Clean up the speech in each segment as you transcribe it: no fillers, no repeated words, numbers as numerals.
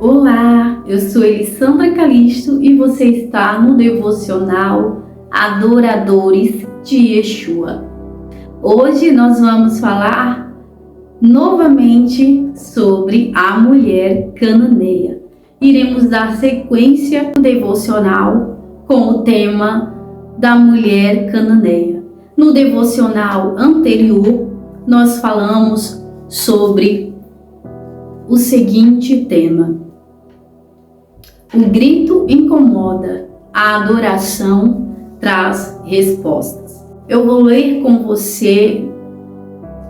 Olá, eu sou Elisandra Calisto e você está no devocional Adoradores de Yeshua. Hoje nós vamos falar novamente sobre a mulher cananeia. Iremos dar sequência ao devocional com o tema da mulher cananeia. No devocional anterior, nós falamos sobre o seguinte tema: o grito incomoda, a adoração traz respostas. Eu vou ler com você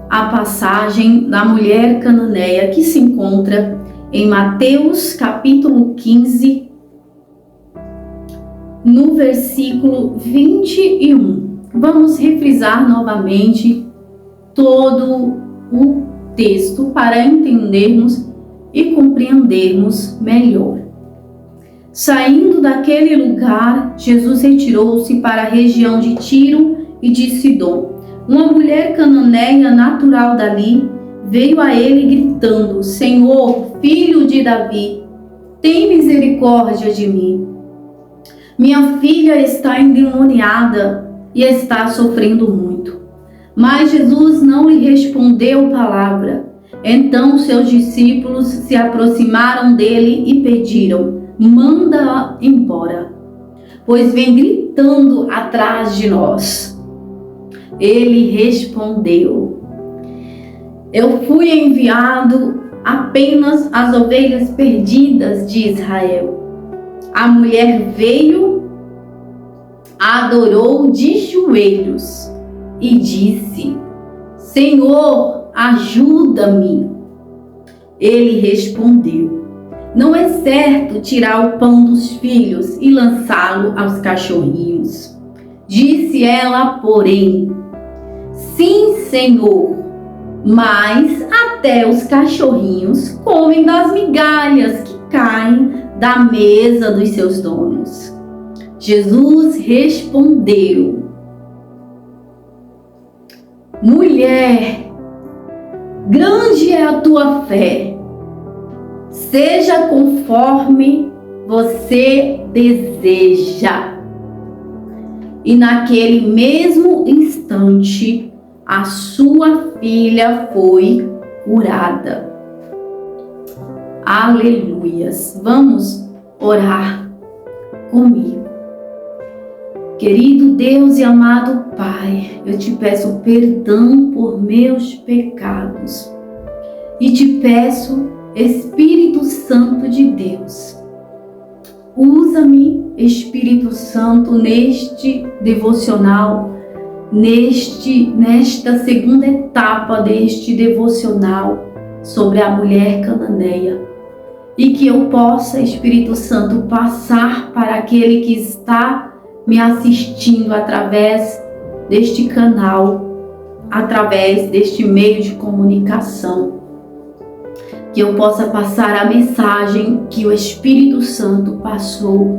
a passagem da mulher cananeia que se encontra em Mateus capítulo 15, no versículo 21. Vamos refrisar novamente todo o texto para entendermos e compreendermos melhor. Saindo daquele lugar, Jesus retirou-se para a região de Tiro e de Sidom. Uma mulher cananeia natural dali veio a ele gritando: Senhor, filho de Davi, tem misericórdia de mim. Minha filha está endemoniada e está sofrendo muito. Mas Jesus não lhe respondeu palavra. Então seus discípulos se aproximaram dele e pediram: manda-a embora, pois vem gritando atrás de nós. Ele respondeu: eu fui enviado apenas às ovelhas perdidas de Israel. A mulher veio, adorou de joelhos e disse: Senhor, ajuda-me. Ele respondeu: não é certo tirar o pão dos filhos e lançá-lo aos cachorrinhos. Disse ela, porém: sim, Senhor, mas até os cachorrinhos comem das migalhas que caem da mesa dos seus donos. Jesus respondeu: mulher, grande é a tua fé. Seja conforme você deseja. E naquele mesmo instante, a sua filha foi curada. Aleluias! Vamos orar comigo. Querido Deus e amado Pai, eu te peço perdão por meus pecados. E te peço, Espírito Santo de Deus, usa-me, Espírito Santo, neste devocional, nesta segunda etapa deste devocional sobre a mulher cananeia, e que eu possa, Espírito Santo, passar para aquele que está me assistindo através deste canal, através deste meio de comunicação, que eu possa passar a mensagem que o Espírito Santo passou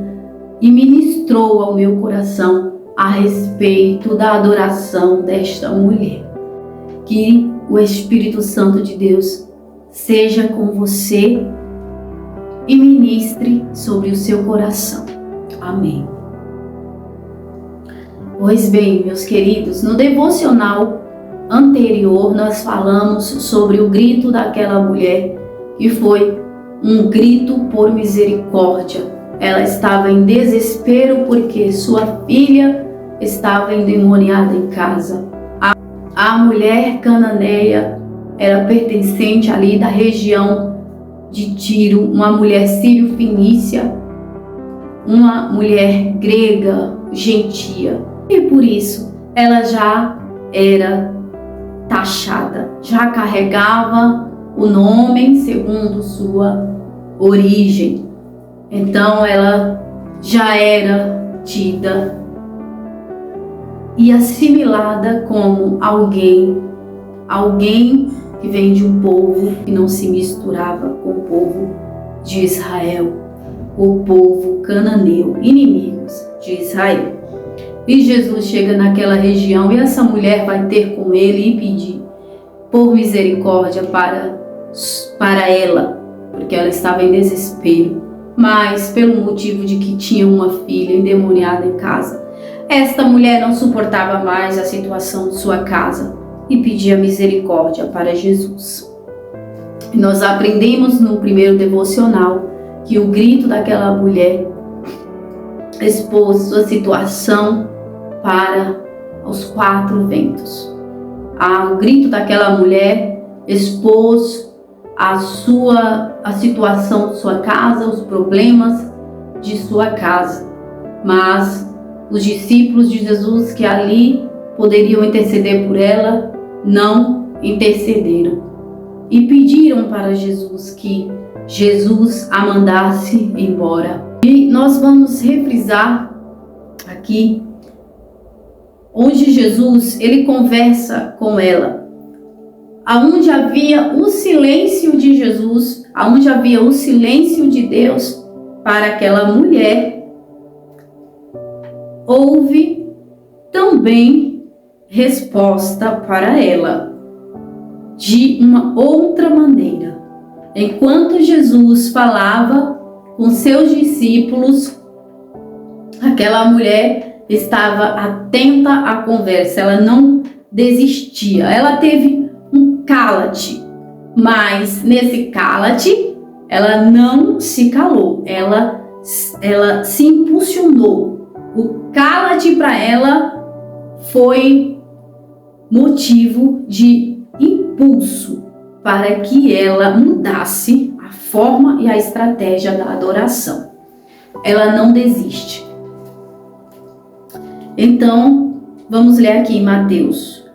e ministrou ao meu coração a respeito da adoração desta mulher. Que o Espírito Santo de Deus seja com você e ministre sobre o seu coração. Amém. Pois bem, meus queridos, no devocional anterior nós falamos sobre o grito daquela mulher, que foi um grito por misericórdia. Ela estava em desespero porque sua filha estava endemoniada em casa. A mulher cananeia era pertencente ali da região de Tiro, uma mulher sírio-fenícia, uma mulher grega, gentia. E por isso ela já era taxada, já carregava o nome segundo sua origem. Então ela já era tida e assimilada como alguém que vem de um povo que não se misturava com o povo de Israel, o povo cananeu, inimigos de Israel. E Jesus chega naquela região e essa mulher vai ter com ele e pedir por misericórdia para ela. porque ela estava em desespero, mas pelo motivo de que tinha uma filha endemoniada em casa. Esta mulher não suportava mais a situação de sua casa e pedia misericórdia para Jesus. E nós aprendemos no primeiro devocional que o grito daquela mulher expôs sua situação para os quatro ventos. O grito daquela mulher expôs a situação de sua casa, os problemas de sua casa. Mas os discípulos de Jesus que ali poderiam interceder por ela, não intercederam. E pediram para Jesus que Jesus a mandasse embora. E nós vamos refrisar aqui, onde Jesus, ele conversa com ela. Aonde havia o silêncio de Jesus, aonde havia o silêncio de Deus para aquela mulher, houve também resposta para ela, de uma outra maneira. Enquanto Jesus falava com seus discípulos, aquela mulher estava atenta à conversa, ela não desistia. Ela teve um cala-te, mas nesse cala-te, ela não se calou, ela se impulsionou. O cala-te para ela foi motivo de impulso para que ela mudasse a forma e a estratégia da adoração. Ela não desiste. Então, vamos ler aqui em Mateus,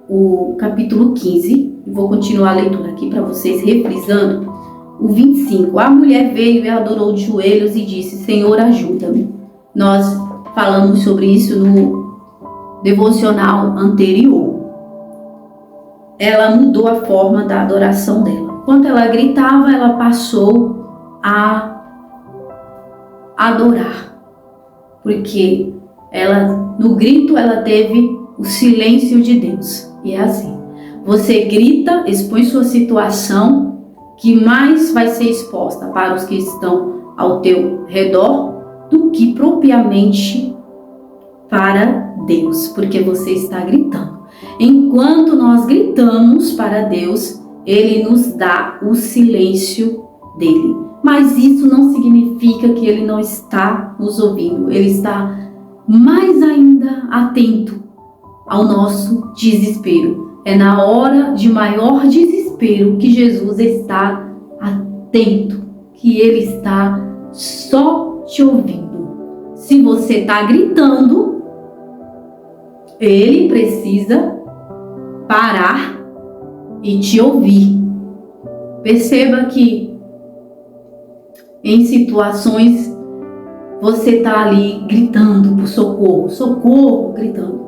o capítulo 15, e vou continuar a leitura aqui para vocês, reprisando o 25. A mulher veio e adorou de joelhos e disse: Senhor, ajuda-me. Nós falamos sobre isso no devocional anterior. Ela mudou a forma da adoração dela. Quando ela gritava, ela passou a adorar. Porque no grito, ela teve o silêncio de Deus. E é assim. Você grita, expõe sua situação, que mais vai ser exposta para os que estão ao teu redor do que propriamente para Deus, porque você está gritando. Enquanto nós gritamos para Deus, Ele nos dá o silêncio dele. Mas isso não significa que Ele não está nos ouvindo. Ele está mais ainda atento ao nosso desespero. É na hora de maior desespero que Jesus está atento, que Ele está só te ouvindo. Se você está gritando, Ele precisa parar e te ouvir. Perceba que em situações você está ali gritando por socorro, socorro, gritando.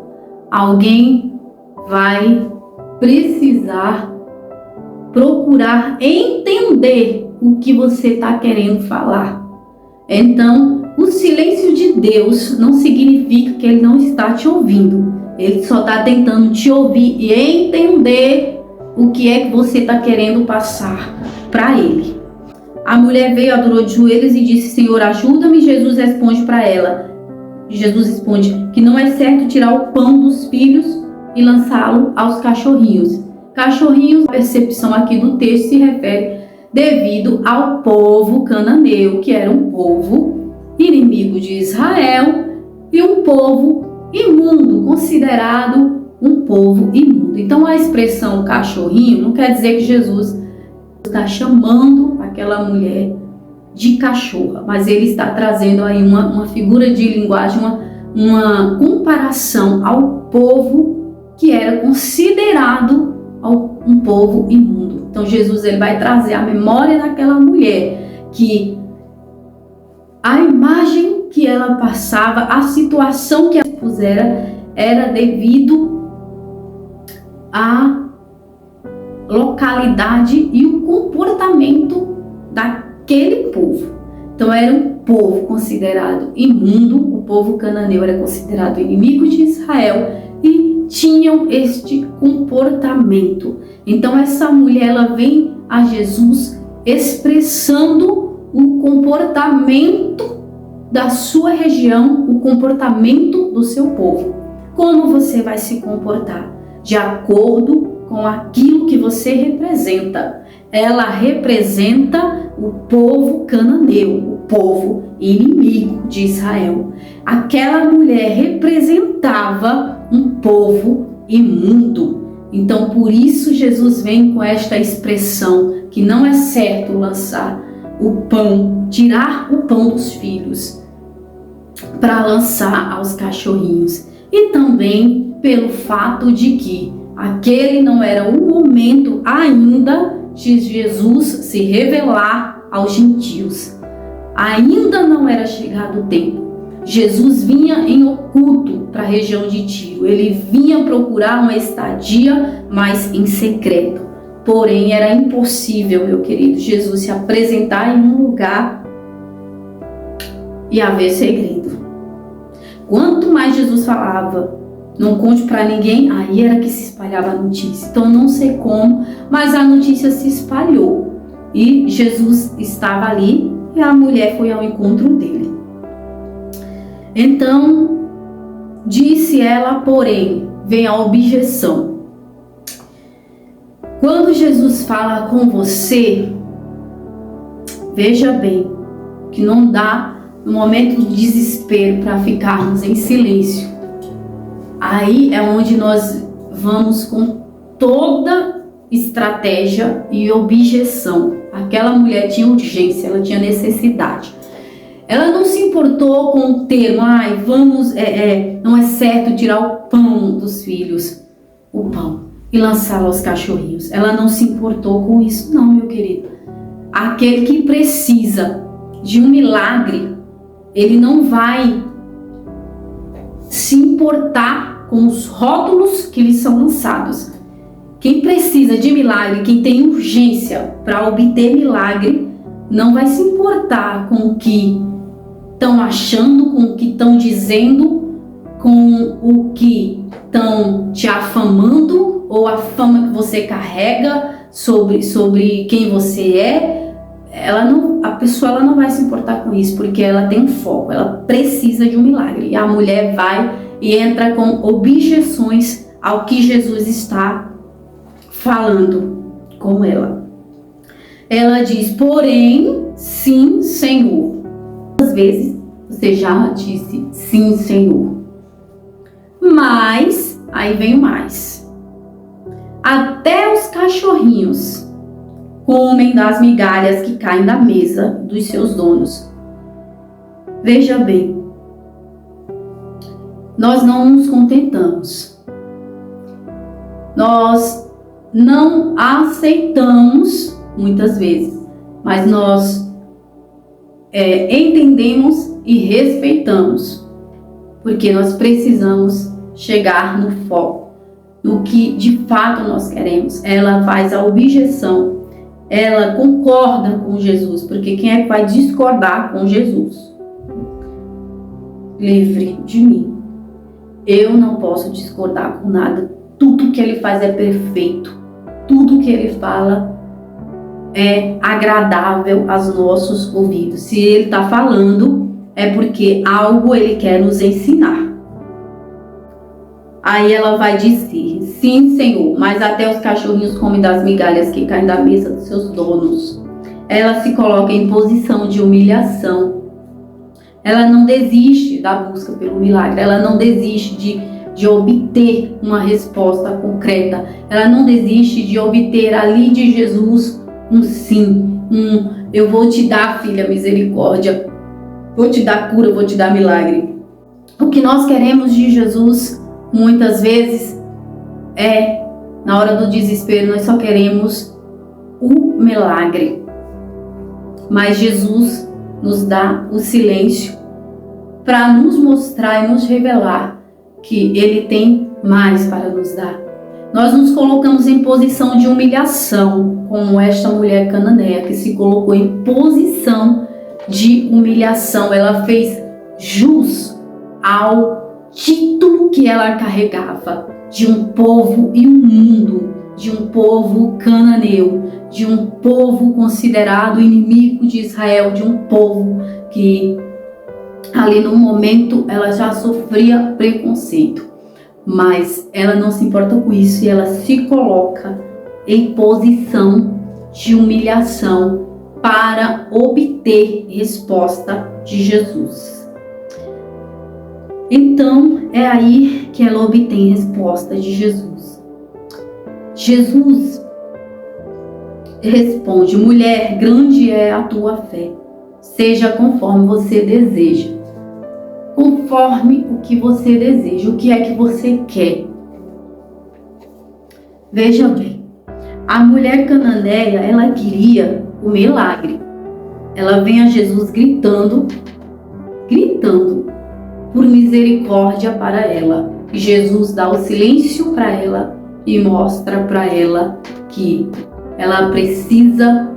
Alguém vai precisar procurar entender o que você está querendo falar. Então, o silêncio de Deus não significa que Ele não está te ouvindo. Ele só está tentando te ouvir e entender o que é que você está querendo passar para Ele. A mulher veio, adorou de joelhos e disse: Senhor, ajuda-me. Jesus responde para ela. Jesus responde que não é certo tirar o pão dos filhos e lançá-lo aos cachorrinhos. Cachorrinhos, a percepção aqui do texto se refere devido ao povo cananeu, que era um povo inimigo de Israel e um povo imundo, considerado um povo imundo. Então a expressão cachorrinho não quer dizer que Jesus está chamando aquela mulher de cachorra, mas ele está trazendo aí uma figura de linguagem, uma comparação ao povo que era considerado um povo imundo. Então Jesus ele vai trazer a memória daquela mulher, que a imagem que ela passava, a situação que ela pusera, era devido à localidade e o comportamento daquele povo. Então era um povo considerado imundo, o povo cananeu era considerado inimigo de Israel e tinham este comportamento. Então essa mulher ela vem a Jesus expressando o comportamento da sua região, o comportamento do seu povo. Como você vai se comportar? De acordo com aquilo que você representa. Ela representa o povo cananeu, o povo inimigo de Israel. Aquela mulher representava um povo imundo. Então, por isso Jesus vem com esta expressão que não é certo lançar o pão, tirar o pão dos filhos para lançar aos cachorrinhos. E também pelo fato de que aquele não era o momento ainda de Jesus se revelar aos gentios. Ainda não era chegado o tempo. Jesus vinha em oculto para a região de Tiro. Ele vinha procurar uma estadia, mas em secreto. Porém, era impossível, meu querido, Jesus se apresentar em um lugar e haver segredo. Quanto mais Jesus falava, não conte para ninguém, aí era que se espalhava a notícia. Então, não sei como, mas a notícia se espalhou. E Jesus estava ali e a mulher foi ao encontro dele. Então, disse ela, porém, vem a objeção. Quando Jesus fala com você, veja bem, que não dá no momento de desespero para ficarmos em silêncio. Aí é onde nós vamos com toda estratégia e objeção. Aquela mulher tinha urgência, ela tinha necessidade. Ela não se importou com o termo, não é certo tirar o pão dos filhos, o pão, e lançá-lo aos cachorrinhos. Ela não se importou com isso, não, meu querido. Aquele que precisa de um milagre, ele não vai se importar com os rótulos que lhe são lançados. Quem precisa de milagre, quem tem urgência para obter milagre, não vai se importar com o que estão achando, com o que estão dizendo, com o que estão te afamando ou a fama que você carrega sobre quem você é. A pessoa não vai se importar com isso, porque ela tem um foco, ela precisa de um milagre. E a mulher vai e entra com objeções ao que Jesus está falando com ela. Ela diz, porém, sim, Senhor. Às vezes você já disse sim, Senhor. Mas, aí vem mais. Até os cachorrinhos comem das migalhas que caem da mesa dos seus donos. Veja bem, nós não nos contentamos. Nós não aceitamos muitas vezes, mas nós entendemos e respeitamos, porque nós precisamos chegar no foco, no que de fato nós queremos. Ela faz a objeção, ela concorda com Jesus, porque quem é que vai discordar com Jesus? Livre de mim. Eu não posso discordar com nada. Tudo que ele faz é perfeito. Tudo que ele fala é agradável aos nossos ouvidos. Se ele está falando, é porque algo ele quer nos ensinar. Aí ela vai dizer, sim, Senhor, mas até os cachorrinhos comem das migalhas que caem da mesa dos seus donos. Ela se coloca em posição de humilhação. Ela não desiste da busca pelo milagre. Ela não desiste de obter uma resposta concreta. Ela não desiste de obter ali de Jesus um sim. Eu vou te dar, filha, misericórdia. Vou te dar cura, vou te dar milagre. O que nós queremos de Jesus, muitas vezes, na hora do desespero, nós só queremos o milagre. Mas Jesus nos dá o silêncio para nos mostrar e nos revelar que Ele tem mais para nos dar. Nós nos colocamos em posição de humilhação, como esta mulher cananeia que se colocou em posição de humilhação. Ela fez jus ao título que ela carregava, de um povo imundo, de um povo cananeu, de um povo considerado inimigo de Israel, de um povo que ali no momento ela já sofria preconceito. Mas ela não se importa com isso e ela se coloca em posição de humilhação para obter resposta de Jesus. Então é aí que ela obtém resposta de Jesus. Jesus responde: mulher, grande é a tua fé, seja conforme você deseja. Conforme o que você deseja, o que é que você quer. Veja bem, a mulher cananeia, ela queria o milagre. Ela vem a Jesus gritando por misericórdia para ela. E Jesus dá o silêncio para ela e mostra para ela que ela precisa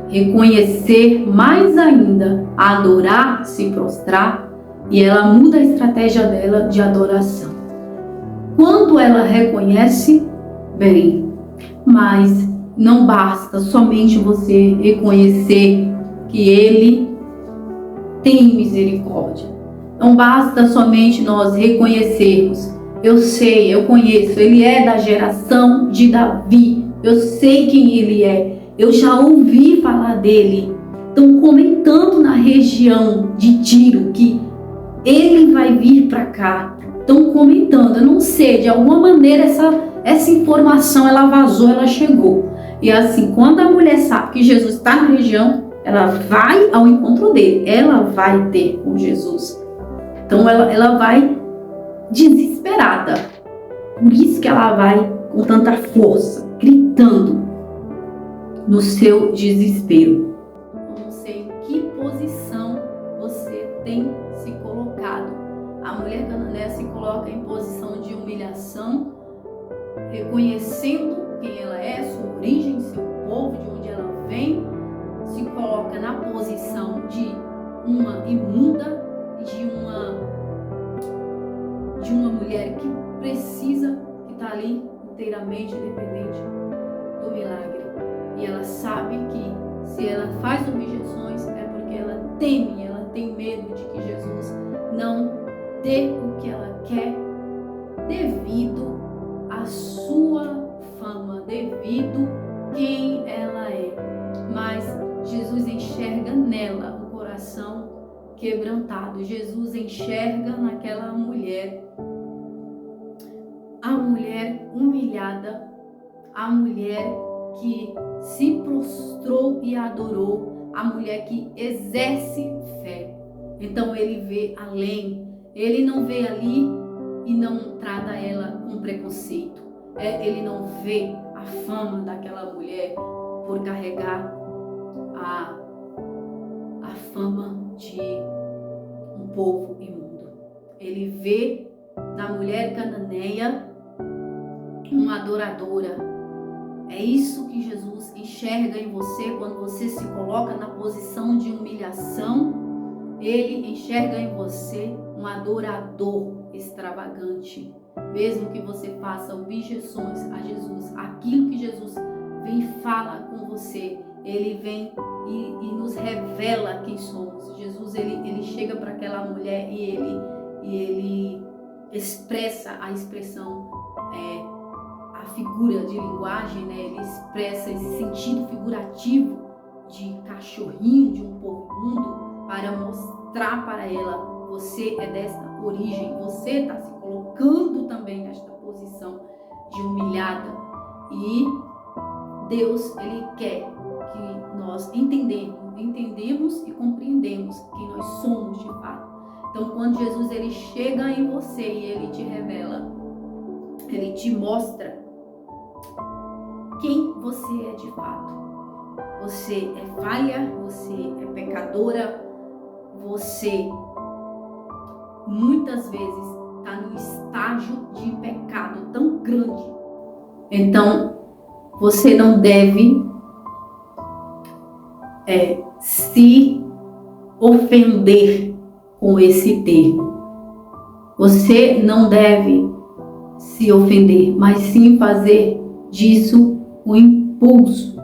reconhecer mais ainda, adorar, se prostrar. E ela muda a estratégia dela de adoração. Quando ela reconhece, bem, mas não basta somente você reconhecer que Ele tem misericórdia. Não basta somente nós reconhecermos. Eu sei, eu conheço, Ele é da geração de Davi. Eu sei quem Ele é. Eu já ouvi falar dele. Estão comentando na região de Tiro que Ele vai vir para cá. Estão comentando, eu não sei, de alguma maneira essa informação ela vazou, ela chegou. E assim, quando a mulher sabe que Jesus está na região, ela vai ao encontro dele, ela vai ter com Jesus. Então ela vai desesperada. Por isso que ela vai com tanta força, gritando no seu desespero. Eu não sei em que posição você tem se colocado. A mulher cananeia se coloca em posição de humilhação, reconhecendo quem ela é, sua origem, seu povo, de onde ela vem, se coloca na posição de uma imunda, de uma mulher que precisa, que está ali inteiramente dependente do milagre. E ela sabe que se ela faz objeções é porque ela teme, ela tem medo de que Jesus não dê o que ela quer devido à sua fama, devido quem ela é. Mas Jesus enxerga nela o coração quebrantado. Jesus enxerga naquela mulher a mulher humilhada, a mulher que se prostrou e adorou, a mulher que exerce fé. Então ele vê além, ele não vê ali e não trata ela com preconceito. Ele não vê a fama daquela mulher por carregar a fama de um povo imundo. Ele vê na mulher cananeia uma adoradora. É isso que Jesus enxerga em você quando você se coloca na posição de humilhação. Ele enxerga em você um adorador extravagante. Mesmo que você faça objeções a Jesus, aquilo que Jesus vem e fala com você, ele vem e nos revela quem somos. Jesus, ele chega para aquela mulher e ele expressa a expressão, a figura de linguagem, né? Ele expressa esse sentido figurativo de cachorrinho de um povo imundo para mostrar para ela: você é desta origem, você está se colocando também nesta posição de humilhada. E Deus, ele quer que nós entendemos e compreendemos quem nós somos de fato. Então, quando Jesus ele chega em você e ele te revela, ele te mostra quem você é de fato. Você é falha, você é pecadora, você muitas vezes está num estágio de pecado tão grande. Então, você não deve se ofender com esse termo. Você não deve se ofender, mas sim fazer disso um impulso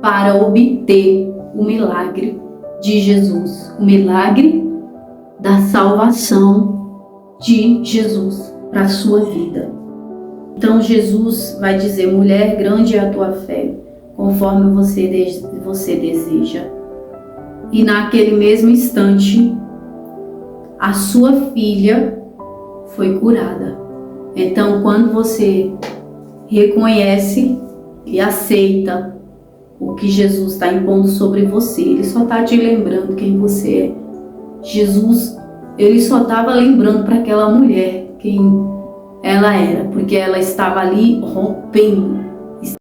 para obter o milagre de Jesus, o milagre da salvação de Jesus para a sua vida. Então Jesus vai dizer: mulher, grande é a tua fé, conforme você deseja. E naquele mesmo instante, a sua filha foi curada. Então, quando você reconhece e aceita o que Jesus está impondo sobre você, Ele só está te lembrando quem você é. Jesus, Ele só estava lembrando para aquela mulher quem ela era, porque ela estava ali rompendo